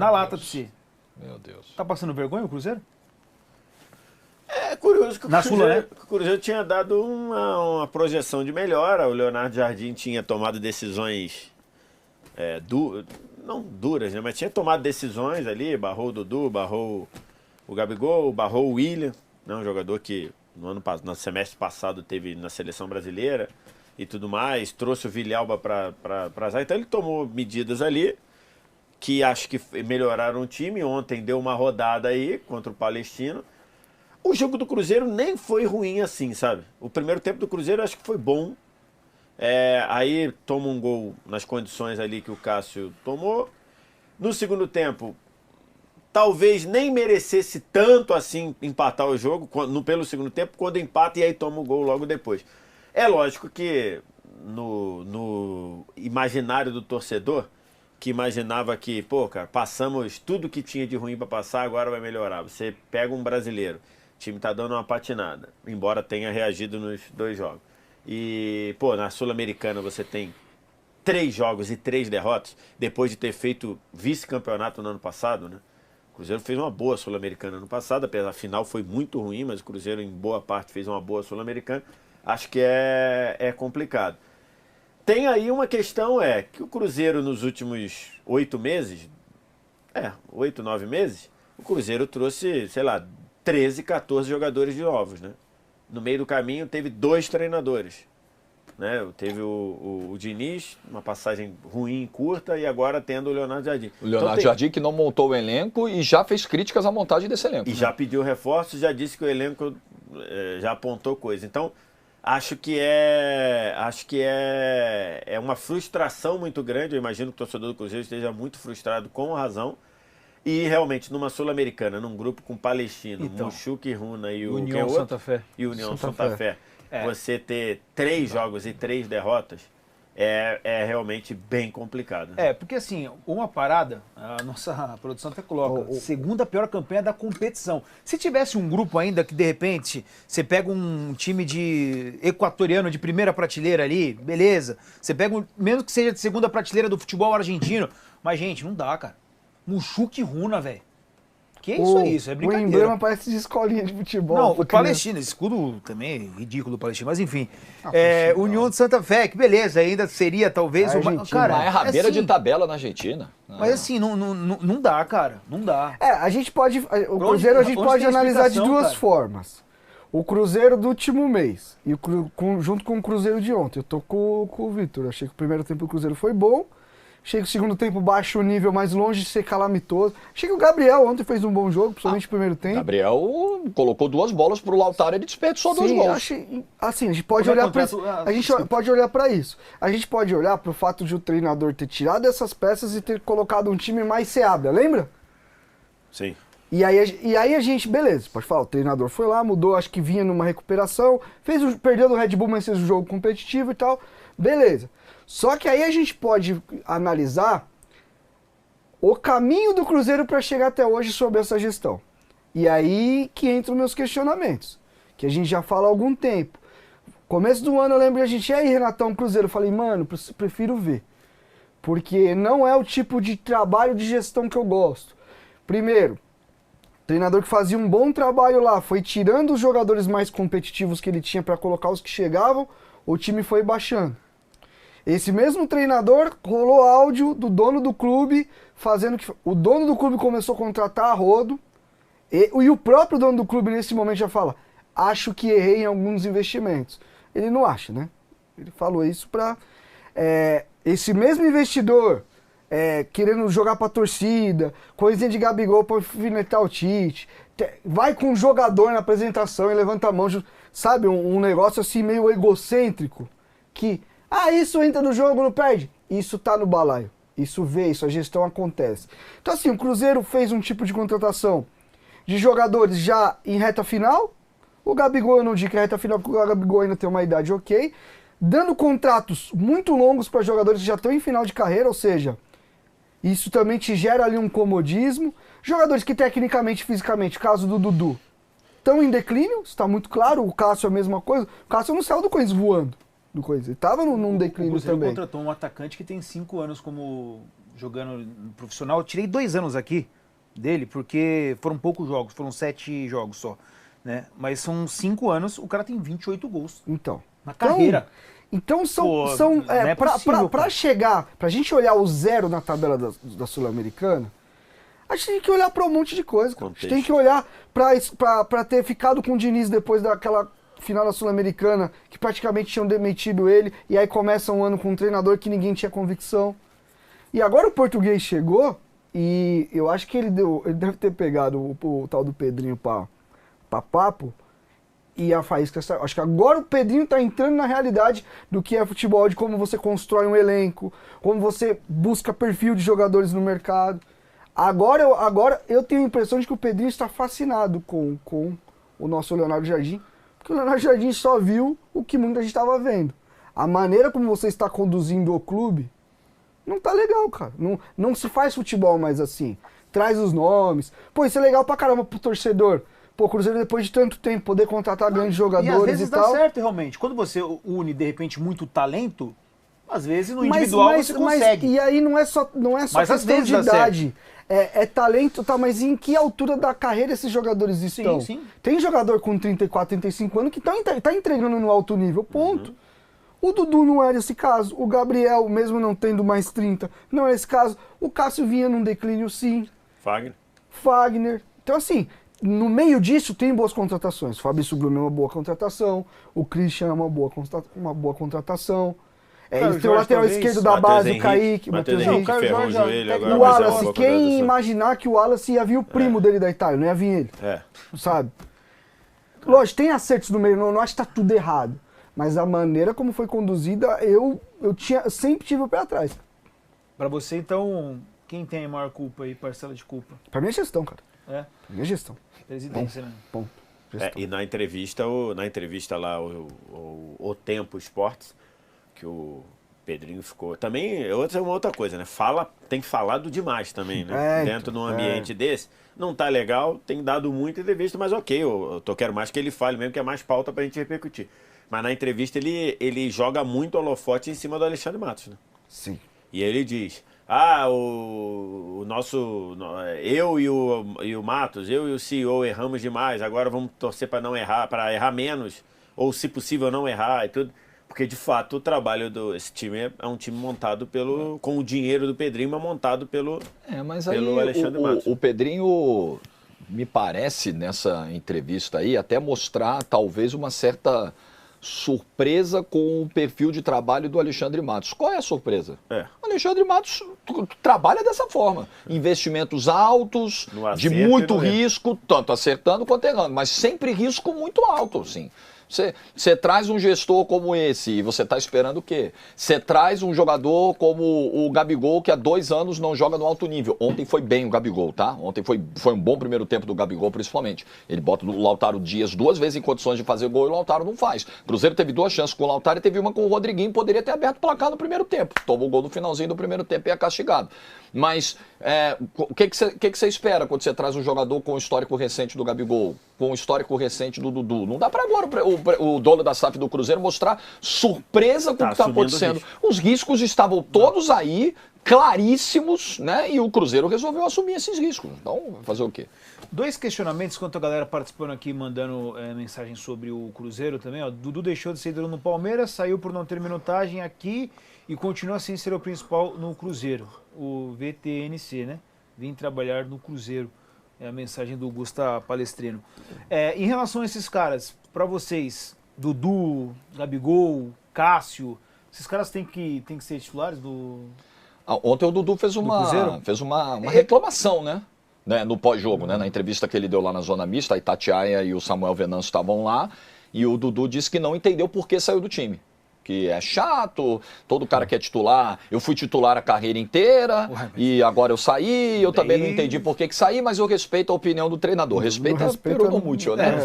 Na lata pra você. Meu Deus. Tá passando vergonha o Cruzeiro? É curioso que Na Sula, né? O Cruzeiro tinha dado uma projeção de melhora. O Leonardo Jardim tinha tomado decisões não duras, né? Mas tinha tomado decisões ali, barrou o Dudu, barrou o Gabigol, barrou o William, né? Um jogador que no semestre passado teve na seleção brasileira e tudo mais, trouxe o Villalba para zaga. Então ele tomou medidas ali que acho que melhoraram o time. Ontem deu uma rodada aí contra o Palestino. O jogo do Cruzeiro nem foi ruim assim, sabe? O primeiro tempo do Cruzeiro acho que foi bom. Aí toma um gol nas condições ali que o Cássio tomou. No segundo tempo, talvez nem merecesse tanto assim empatar o jogo pelo segundo tempo, quando empata e aí toma o gol logo depois. É lógico que no imaginário do torcedor, que imaginava que, pô, cara, passamos tudo que tinha de ruim para passar, agora vai melhorar. Você pega um brasileiro, o time tá dando uma patinada, embora tenha reagido nos 2 jogos. E, pô, na Sul-Americana você tem 3 jogos e 3 derrotas, depois de ter feito vice-campeonato no ano passado, né? O Cruzeiro fez uma boa Sul-Americana ano passado, apesar da final foi muito ruim, mas o Cruzeiro em boa parte fez uma boa Sul-Americana. Acho que é complicado. Tem aí uma questão, que o Cruzeiro nos últimos 8 meses, 8, 9 meses, o Cruzeiro trouxe, sei lá, 13, 14 jogadores novos, né? No meio do caminho teve 2 treinadores, né? Teve o Diniz, uma passagem ruim, curta, e agora tendo o Leonardo Jardim. O Leonardo Jardim que não montou o elenco e já fez críticas à montagem desse elenco. E já pediu reforços, já disse que o elenco já apontou coisa. Então, acho que é uma frustração muito grande. Eu imagino que o torcedor do Cruzeiro esteja muito frustrado, com razão. E realmente, numa Sul-Americana, num grupo com Palestino, Mochuca e Runa e o União Santa Fé. E União Santa Fé. Você ter 3 jogos e 3 derrotas é realmente bem complicado. Né? Porque assim, uma parada, a nossa produção até coloca, segunda pior campanha da competição. Se tivesse um grupo ainda que de repente você pega um time de equatoriano de primeira prateleira ali, beleza. Você pega mesmo que seja de segunda prateleira do futebol argentino, mas gente, não dá, cara. Mochuca e Runa, velho. Que isso aí? Isso é brincadeira. O emblema parece de escolinha de futebol. Não, o Palestino, esse escudo também é ridículo do Palestino, mas enfim. União de Santa Fé, que beleza, ainda seria talvez uma... Cara, é rabeira assim, de tabela na Argentina. Mas assim, não dá, cara, não dá. A gente pode... O Cruzeiro a gente pode analisar de 2 formas. O Cruzeiro do último mês, e junto com o Cruzeiro de ontem. Eu tô com o Vitor, achei que o primeiro tempo do Cruzeiro foi bom. Achei que o segundo tempo baixa o nível, mais longe de ser calamitoso. Achei que o Gabriel ontem fez um bom jogo, principalmente no primeiro tempo. Gabriel colocou 2 bolas pro Lautaro e ele desperdiçou 2 gols. Achei, assim, a gente pode olhar para isso. A gente pode olhar para isso. A gente pode olhar para o fato de o treinador ter tirado essas peças e ter colocado um time mais seabra, lembra? Sim. E aí a gente, beleza, pode falar, o treinador foi lá, mudou, acho que vinha numa recuperação, perdeu no Red Bull, mas fez um jogo competitivo e tal, beleza. Só que aí a gente pode analisar o caminho do Cruzeiro para chegar até hoje sob essa gestão. E aí que entram meus questionamentos, que a gente já fala há algum tempo. Começo do ano eu lembro que a gente, e aí Renatão, Cruzeiro, eu falei, mano, prefiro ver. Porque não é o tipo de trabalho de gestão que eu gosto. Primeiro, o treinador que fazia um bom trabalho lá foi tirando os jogadores mais competitivos que ele tinha para colocar os que chegavam, o time foi baixando. Esse mesmo treinador rolou áudio do dono do clube fazendo que o dono do clube começou a contratar a rodo e o próprio dono do clube nesse momento já fala, acho que errei em alguns investimentos. Ele não acha, né? Ele falou isso para esse mesmo investidor querendo jogar pra torcida, coisinha de Gabigol pra alfinetar o Tite, vai com um jogador na apresentação e levanta a mão, sabe? Um negócio assim meio egocêntrico que... isso entra no jogo, não perde. Isso tá no balaio. Isso a gestão acontece. Então assim, o Cruzeiro fez um tipo de contratação de jogadores já em reta final. O Gabigol, eu não digo que é reta final, porque o Gabigol ainda tem uma idade ok. Dando contratos muito longos para jogadores que já estão em final de carreira, ou seja, isso também te gera ali um comodismo. Jogadores que tecnicamente, fisicamente, caso do Dudu, estão em declínio, está muito claro. O Cássio é a mesma coisa. O Cássio não saiu do Corinthians voando. Ele estava num declínio também. O contratou um atacante que tem 5 anos como jogando no profissional, eu tirei 2 anos aqui dele, porque foram poucos jogos, foram 7 jogos só, né? Mas são 5 anos, o cara tem 28 gols Então. na carreira. Então Pô, não é possível, pra cara. chegar, pra gente olhar o 0 na tabela da Sul-Americana, a gente tem que olhar pra um monte de coisa, cara. A gente tem que olhar pra ter ficado com o Diniz depois daquela final da Sul-Americana, que praticamente tinham demitido ele, e aí começa um ano com um treinador que ninguém tinha convicção. E agora o português chegou, e eu acho que ele deve ter pegado o tal do Pedrinho pra papo, e a Faísca saiu. Acho que agora o Pedrinho tá entrando na realidade do que é futebol, de como você constrói um elenco, como você busca perfil de jogadores no mercado. Agora eu tenho a impressão de que o Pedrinho está fascinado com o nosso Leonardo Jardim, porque o Leonardo Jardim só viu o que muita gente estava vendo. A maneira como você está conduzindo o clube não tá legal, cara. Não se faz futebol mais assim. Traz os nomes. Pô, isso é legal pra caramba pro torcedor. Pô, o Cruzeiro, depois de tanto tempo, poder contratar grandes jogadores e às vezes e tal. dá certo, realmente. Quando você une, de repente, muito talento, às vezes no individual você consegue. E aí não é só Mas às questão vezes de dá idade. É talento, tá? Mas em que altura da carreira esses jogadores estão? Sim. Tem jogador com 34, 35 anos que tá entregando no alto nível, ponto. O Dudu não era esse caso. O Gabriel, mesmo não tendo mais 30, não era esse caso. O Cássio vinha num declínio, sim. Fagner. Então, assim, no meio disso tem boas contratações. O Fabrício Blume é uma boa contratação. O Christian é uma boa contratação. Ele tem o lateral esquerdo da base, o Kaique, Matheus Henrique. Henrique ferrou o joelho agora. O Wallace, quem imaginar que o Wallace ia vir o primo dele da Itália, não ia vir ele. Sabe? Lógico, tem acertos no meio, não acho que tá tudo errado. Mas a maneira como foi conduzida, eu sempre tive o pé atrás. Pra você, então, quem tem a maior culpa aí, parcela de culpa? Pra mim é gestão, cara. É? Pra mim é gestão. Presidência, né? Ponto. E na entrevista lá, o Tempo Esportes, que o Pedrinho ficou... Também, é uma outra coisa, né? Tem falado demais também, né? Dentro de um ambiente desse. Não tá legal, tem dado muita entrevista, mas ok, eu quero mais que ele fale mesmo, que é mais pauta pra gente repercutir. Mas na entrevista ele joga muito holofote em cima do Alexandre Matos, né? Sim. E ele diz, eu e o Matos, eu e o CEO erramos demais, agora vamos torcer para não errar, para errar menos, ou se possível não errar e tudo. Porque de fato o trabalho desse time é um time montado com o dinheiro do Pedrinho, mas montado pelo Alexandre Matos. O Pedrinho, me parece, nessa entrevista aí, até mostrar talvez uma certa surpresa com o perfil de trabalho do Alexandre Matos. Qual é a surpresa? O Alexandre Matos trabalha dessa forma. Investimentos altos, de muito risco, tanto acertando quanto errando, mas sempre risco muito alto, sim. Você traz um gestor como esse e você está esperando o quê? Você traz um jogador como o Gabigol, que há 2 anos não joga no alto nível. Ontem foi bem o Gabigol, tá? Ontem foi um bom primeiro tempo do Gabigol, principalmente. Ele bota o Lautaro Dias 2 vezes em condições de fazer gol e o Lautaro não faz. O Cruzeiro teve 2 chances com o Lautaro e teve uma com o Rodriguinho, poderia ter aberto o placar no primeiro tempo. Tomou o gol no finalzinho do primeiro tempo e é castigado. Mas o que você espera quando você traz um jogador com o histórico recente do Gabigol, com o histórico recente do Dudu? Não dá para agora o dono da SAF do Cruzeiro mostrar surpresa com o que está acontecendo. Os riscos estavam todos aí, claríssimos, né? E o Cruzeiro resolveu assumir esses riscos. Então, fazer o quê? 2 questionamentos, enquanto a galera participando aqui, mandando mensagem sobre o Cruzeiro também. Ó. Dudu deixou de ser ídolo no Palmeiras, saiu por não ter minutagem aqui e continua sem ser o principal no Cruzeiro. O VTNC, né? Vim trabalhar no Cruzeiro. É a mensagem do Gusta Palestrino. Em relação a esses caras, para vocês, Dudu, Gabigol, Cássio, esses caras têm que ser titulares do... Ontem o Dudu fez uma reclamação, né? No pós-jogo, né? Na entrevista que ele deu lá na Zona Mista, a Itatiaia e o Samuel Venâncio estavam lá, e o Dudu disse que não entendeu por que saiu do time. Que é chato, todo cara que é titular, eu fui titular a carreira inteira, e agora eu saí, eu também não entendi por que saí, mas eu respeito a opinião do treinador. Respeita o mútil, né?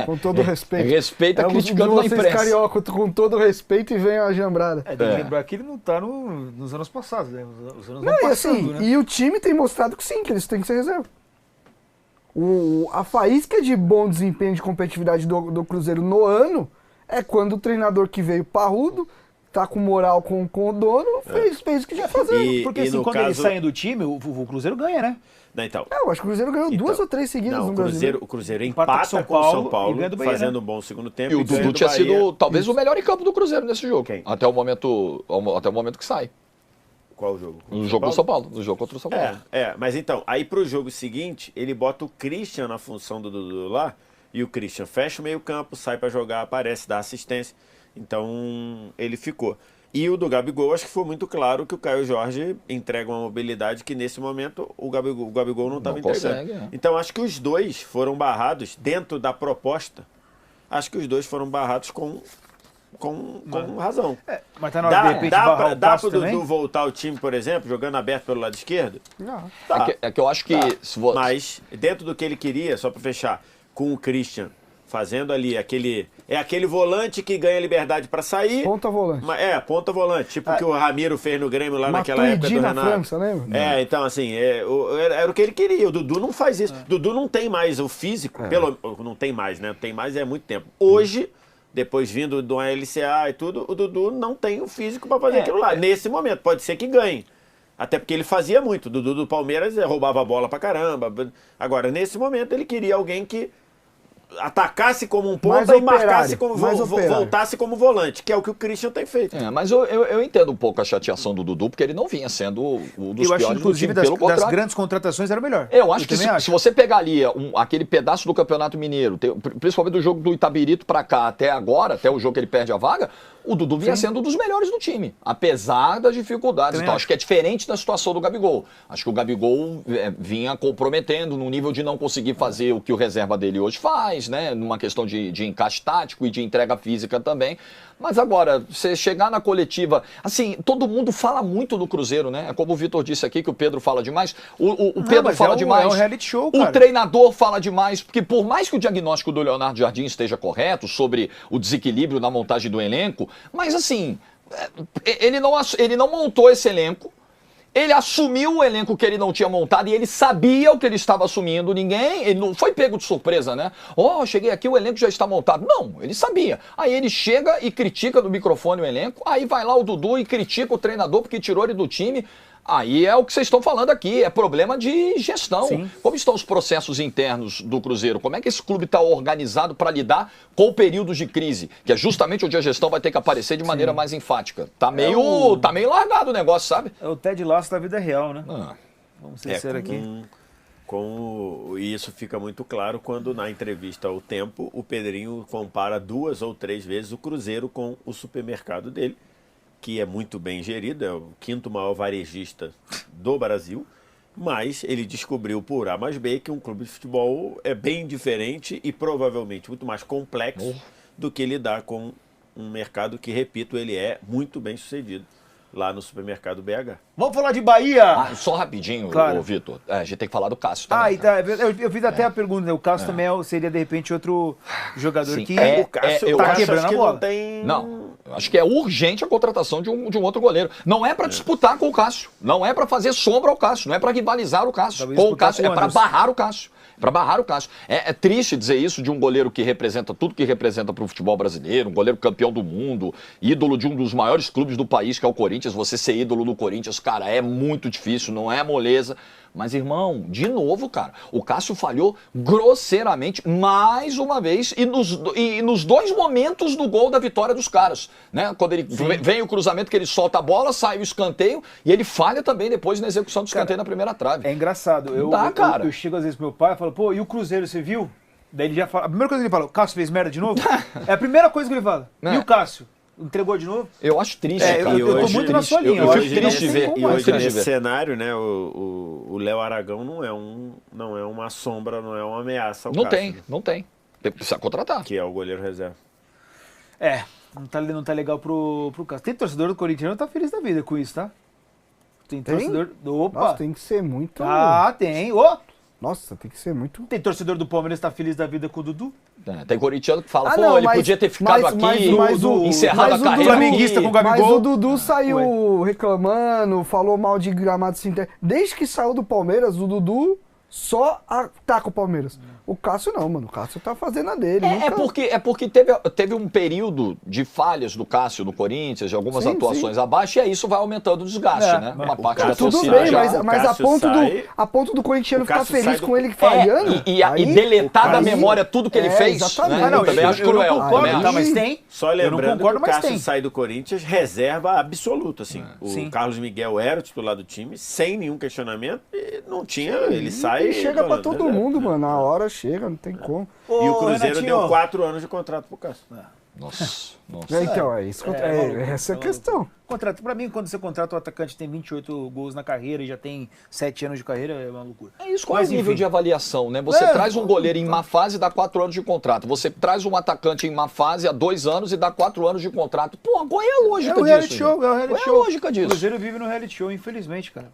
Com todo respeito. Respeita criticando na imprensa. Carioca, com todo respeito, e vem a jambrada. Tem que lembrar que ele não tá nos anos passados, né? Os anos não, passando, assim, né? E o time tem mostrado que sim, que eles têm que ser reserva. A faísca de bom desempenho de competitividade do Cruzeiro no ano é quando o treinador que veio parrudo tá com moral com o dono, fez o que tinha que fazer. Porque assim, quando eles saem do time, o Cruzeiro ganha, né? Não, então. Eu acho que o Cruzeiro ganhou 2 ou 3 seguidas no Brasil. O Cruzeiro empata com o São Paulo, fazendo um bom segundo tempo. E o Dudu tinha sido talvez o melhor em campo do Cruzeiro nesse jogo. Quem? Até o momento que sai. Qual jogo? No jogo do São Paulo. No jogo contra o São Paulo. Mas então, aí pro jogo seguinte, ele bota o Christian na função do Dudu lá, e o Christian fecha o meio campo, sai pra jogar, aparece, dá assistência. Então, ele ficou. E o do Gabigol, acho que foi muito claro que o Caio Jorge entrega uma mobilidade que nesse momento o Gabigol não estava entregando. Então acho que os dois foram barrados dentro da proposta. Acho que os dois foram barrados com razão. Mas tá na hora de repente barrar o dá pro também? Dudu voltar ao time, por exemplo, jogando aberto pelo lado esquerdo? Não. É que eu acho que... Mas dentro do que ele queria, só para fechar, com o Christian fazendo ali aquele volante que ganha liberdade para sair. Ponta volante. Ponta volante. Tipo o que o Ramiro fez no Grêmio lá naquela época do Renato. França, lembra? Então assim, era o que ele queria. O Dudu não faz isso. Dudu não tem mais o físico. Não tem mais, né? Tem mais muito tempo. Hoje, depois vindo do LCA e tudo, o Dudu não tem o físico para fazer aquilo lá. Nesse momento, pode ser que ganhe. Até porque ele fazia muito. O Dudu do Palmeiras roubava a bola pra caramba. Agora, nesse momento, ele queria alguém que atacasse como um ponta e marcasse como voltasse como volante, que é o que o Christian tem feito. Mas eu entendo um pouco a chateação do Dudu, porque ele não vinha sendo um dos piores do time, pelo contrário. Das grandes contratações era o melhor. Eu acho que se você pegar ali aquele pedaço do Campeonato Mineiro, principalmente do jogo do Itabirito pra cá até agora, até o jogo que ele perde a vaga, o Dudu vinha sendo um dos melhores do time, apesar das dificuldades. Então acho que é diferente da situação do Gabigol. Acho que o Gabigol vinha comprometendo no nível de não conseguir fazer o que o reserva dele hoje faz, né? Numa questão de encaixe tático e de entrega física também. Mas agora, você chegar na coletiva, assim, todo mundo fala muito do Cruzeiro, né? Como o Vitor disse aqui, que o Pedro fala demais. O Pedro fala demais. É um reality show, cara. O treinador fala demais, porque por mais que o diagnóstico do Leonardo Jardim esteja correto sobre o desequilíbrio na montagem do elenco, mas assim, ele não montou esse elenco. Ele assumiu o elenco que ele não tinha montado e ele sabia o que ele estava assumindo. Ele não foi pego de surpresa, né? Cheguei aqui, o elenco já está montado. Não, ele sabia. Aí ele chega e critica no microfone o elenco. Aí vai lá o Dudu e critica o treinador porque tirou ele do time. Aí é o que vocês estão falando aqui, é problema de gestão. Sim. Como estão os processos internos do Cruzeiro? Como é que esse clube está organizado para lidar com períodos de crise? Que é justamente onde a gestão vai ter que aparecer de maneira mais enfática. Tá meio largado o negócio, sabe? É o Ted Lasso da vida real, né? Vamos ser sinceros aqui. E isso fica muito claro quando na entrevista ao Tempo o Pedrinho compara 2 ou 3 vezes o Cruzeiro com o supermercado dele, que é muito bem gerido, é o 5º maior varejista do Brasil, mas ele descobriu por A mais B que um clube de futebol é bem diferente e provavelmente muito mais complexo do que lidar com um mercado que, repito, ele é muito bem sucedido lá no supermercado BH. Vamos falar de Bahia! Só rapidinho, Vitor. A gente tem que falar do Cássio também. Eu fiz até a pergunta, né? O Cássio também seria, de repente, outro jogador que o Cássio tá quebrando a bola. Não, acho que é urgente a contratação de um outro goleiro. Não é para disputar com o Cássio, não é para fazer sombra ao Cássio, não é para rivalizar o Cássio com o Cássio, é para barrar o Cássio. Para barrar o Cássio. É triste dizer isso de um goleiro que representa tudo que representa para o futebol brasileiro, um goleiro campeão do mundo, ídolo de um dos maiores clubes do país, que é o Corinthians. Você ser ídolo do Corinthians, cara, é muito difícil, não é moleza. Mas, irmão, de novo, cara, o Cássio falhou grosseiramente mais uma vez e nos 2 momentos do gol da vitória dos caras, né? Quando ele vem o cruzamento que ele solta a bola, sai o escanteio e ele falha também depois na execução do escanteio na primeira trave. É engraçado. Eu chego às vezes pro meu pai e falo, pô, e o Cruzeiro, você viu? Daí ele já fala, a primeira coisa que ele fala, o Cássio fez merda de novo? É a primeira coisa que ele fala. E o Cássio? Entregou de novo? Eu acho triste, cara. Eu tô muito na sua linha. Eu fico triste de ver. E hoje, nesse cenário, né, o Léo Aragão não é uma sombra, não é uma ameaça ao Cássio. Não tem. Precisa contratar. Que é o goleiro reserva. Não tá legal pro Cássio. Tem torcedor do Corinthians que não tá feliz da vida com isso, tá? Tem torcedor... Opa! Nossa, tem que ser muito... Tem. Nossa, tem que ser muito... Tem torcedor do Palmeiras que tá feliz da vida com o Dudu? Tem corintiano que fala, ele podia ter ficado aqui, encerrado a carreira. Flamenguista com o Gabigol. Mas o Dudu saiu reclamando, falou mal de gramado sintético. Desde que saiu do Palmeiras, o Dudu só ataca o Palmeiras. O Cássio não, mano. O Cássio tá fazendo a dele. É porque teve um período de falhas do Cássio no Corinthians, de algumas atuações abaixo, e aí isso vai aumentando o desgaste, né? Uma parte da tudo torcida bem, já... mas a ponto do corintiano ficar feliz com ele falhando... E deletar da memória tudo que ele fez, exatamente. né? Eu também acho cruel. Mas tem. Só lembrando concordo, que o Cássio tem. sai do Corinthians reserva absoluta, assim. O Carlos Miguel era o titular do time, sem nenhum questionamento, e não tinha, ele sai... Chega pra todo mundo, mano. Na hora chega, não tem como. E o Cruzeiro deu 4 anos de contrato pro Cássio. Nossa. Então, essa é a questão. Contrato, pra mim, quando você contrata um atacante que tem 28 gols na carreira e já tem 7 anos de carreira, é uma loucura. É isso, qual é o nível de avaliação, né? Você traz um goleiro em má fase e dá 4 anos de contrato. Você traz um atacante em má fase há 2 anos e dá 4 anos de contrato. Pô, qual é a lógica disso? É o reality show. Qual é a lógica disso? O Cruzeiro vive no reality show, infelizmente, cara.